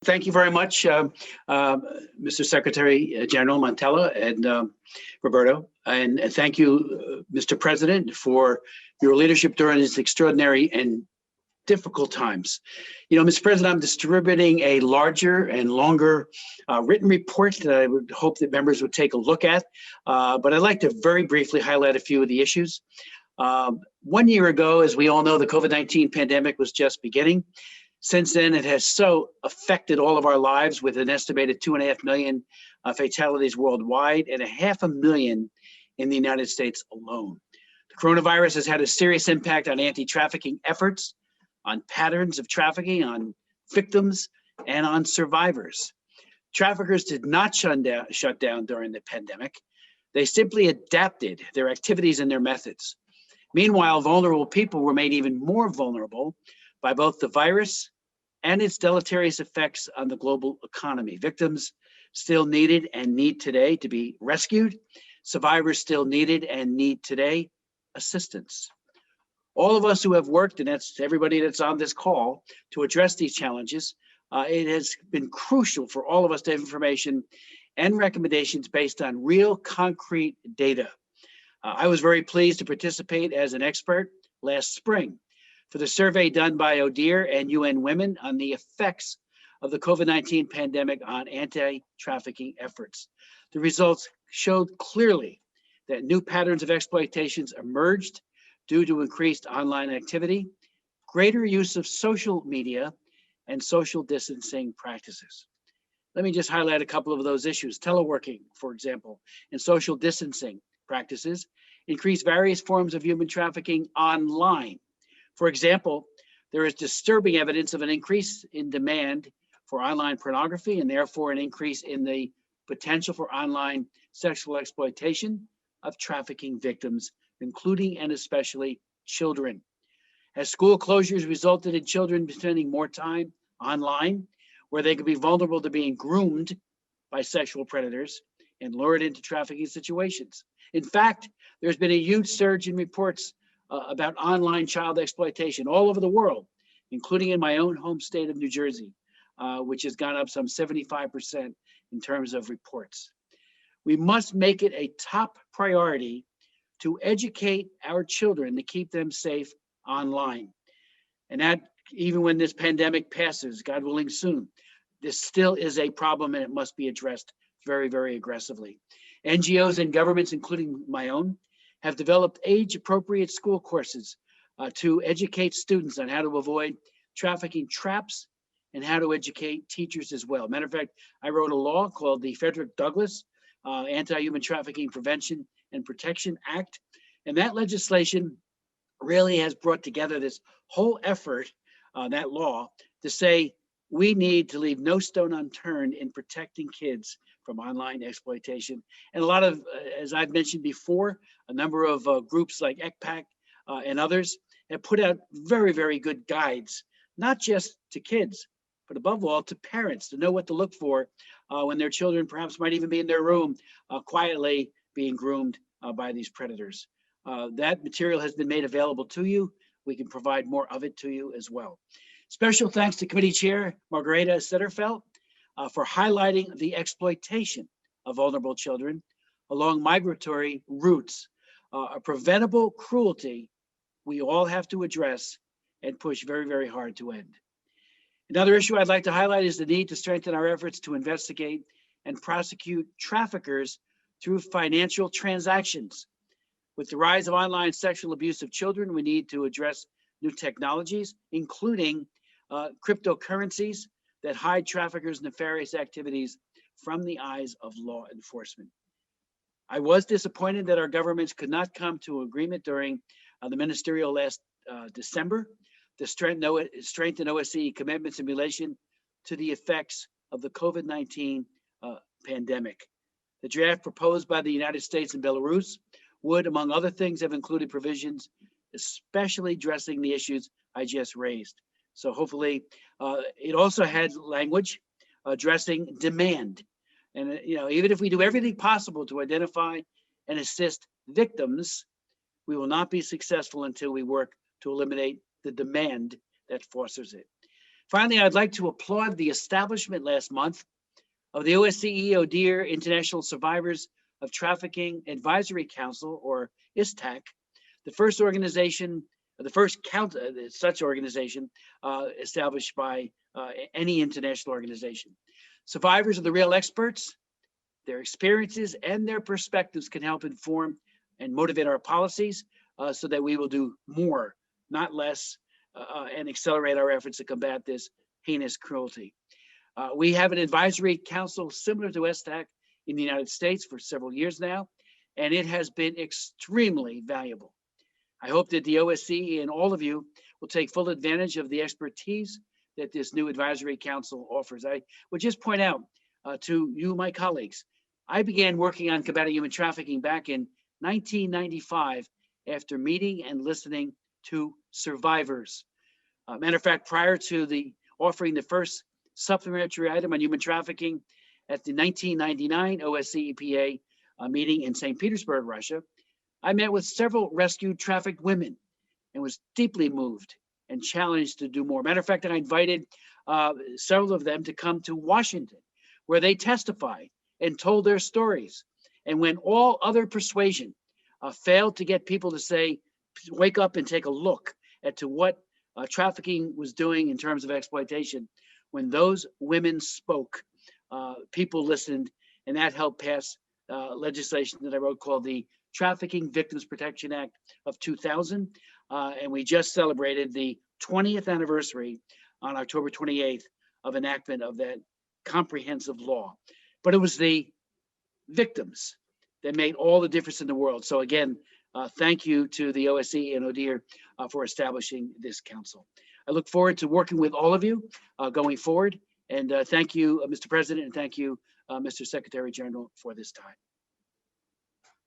Thank you very much, Mr. Secretary General Montella and Roberto. And thank you, Mr. President, for your leadership during these extraordinary and difficult times. Mr. President, I'm distributing a larger and longer written report that I would hope that members would take a look at. But I'd like to very briefly highlight a few of the issues. 1 year ago, as we all know, the COVID-19 pandemic was just beginning. Since then, it has so affected all of our lives, with an estimated 2.5 million fatalities worldwide and 500,000 in the United States alone. The coronavirus has had a serious impact on anti-trafficking efforts, on patterns of trafficking, on victims, and on survivors. Traffickers did not shut down during the pandemic. They simply adapted their activities and their methods. Meanwhile, vulnerable people were made even more vulnerable by both the virus and its deleterious effects on the global economy. Victims still needed and need today to be rescued. Survivors still needed and need today assistance. All of us who have worked, and that's everybody that's on this call, to address these challenges, it has been crucial for all of us to have information and recommendations based on real concrete data. I was very pleased to participate as an expert last spring for the survey done by ODIHR and UN Women on the effects of the COVID-19 pandemic on anti-trafficking efforts. The results showed clearly that new patterns of exploitations emerged due to increased online activity, greater use of social media, and social distancing practices. Let me just highlight a couple of those issues. Teleworking, for example, and social distancing practices increase various forms of human trafficking online. For example, there is disturbing evidence of an increase in demand for online pornography, and therefore an increase in the potential for online sexual exploitation of trafficking victims, including and especially children. As school closures resulted in children spending more time online, where they could be vulnerable to being groomed by sexual predators and lured into trafficking situations. In fact, there's been a huge surge in reports about online child exploitation all over the world, including in my own home state of New Jersey, which has gone up some 75% in terms of reports. We must make it a top priority to educate our children to keep them safe online. And that, even when this pandemic passes, God willing soon, this still is a problem and it must be addressed very, very aggressively. NGOs and governments, including my own, have developed age-appropriate school courses to educate students on how to avoid trafficking traps and how to educate teachers as well. Matter of fact, I wrote a law called the Frederick Douglass Anti-Human Trafficking Prevention and Protection Act, and that legislation really has brought together this whole effort, that law, to say we need to leave no stone unturned in protecting kids from online exploitation. And a lot of, as I've mentioned before, a number of groups like ECPAC and others have put out very, very good guides, not just to kids, but above all to parents, to know what to look for when their children perhaps might even be in their room quietly being groomed by these predators. That material has been made available to you. We can provide more of it to you as well. Special thanks to Committee Chair Margareta Sederfeld for highlighting the exploitation of vulnerable children along migratory routes, a preventable cruelty we all have to address and push very, very hard to end. Another issue I'd like to highlight is the need to strengthen our efforts to investigate and prosecute traffickers through financial transactions. With the rise of online sexual abuse of children, we need to address new technologies, including cryptocurrencies that hide traffickers' nefarious activities from the eyes of law enforcement. I was disappointed that our governments could not come to agreement during the ministerial last December to strengthen OSCE commitments in relation to the effects of the COVID-19 pandemic. The draft proposed by the United States and Belarus would, among other things, have included provisions especially addressing the issues I just raised. So hopefully, it also had language addressing demand. And even if we do everything possible to identify and assist victims, we will not be successful until we work to eliminate the demand that fosters it. Finally, I'd like to applaud the establishment last month of the OSCE ODIHR International Survivors of Trafficking Advisory Council, or ISTAC, the first organization, such organization established by any international organization. Survivors are the real experts. Their experiences and their perspectives can help inform and motivate our policies so that we will do more, not less, and accelerate our efforts to combat this heinous cruelty. We have an advisory council similar to ISTAC in the United States for several years now, and it has been extremely valuable. I hope that the OSCE and all of you will take full advantage of the expertise that this new advisory council offers. I would just point out to you, my colleagues, I began working on combating human trafficking back in 1995 after meeting and listening to survivors. Matter of fact, prior to offering the first supplementary item on human trafficking at the 1999 OSCE EPA meeting in St. Petersburg, Russia, I met with several rescued trafficked women and was deeply moved and challenged to do more. Matter of fact, I invited several of them to come to Washington, where they testified and told their stories. And when all other persuasion failed to get people to say, wake up and take a look to what trafficking was doing in terms of exploitation, when those women spoke, people listened, and that helped pass legislation that I wrote called the Trafficking Victims Protection Act of 2000. And we just celebrated the 20th anniversary on October 28th of enactment of that comprehensive law. But it was the victims that made all the difference in the world. So again, thank you to the OSCE and ODIHR for establishing this council. I look forward to working with all of you going forward. And thank you, Mr. President, and thank you, Mr. Secretary General, for this time.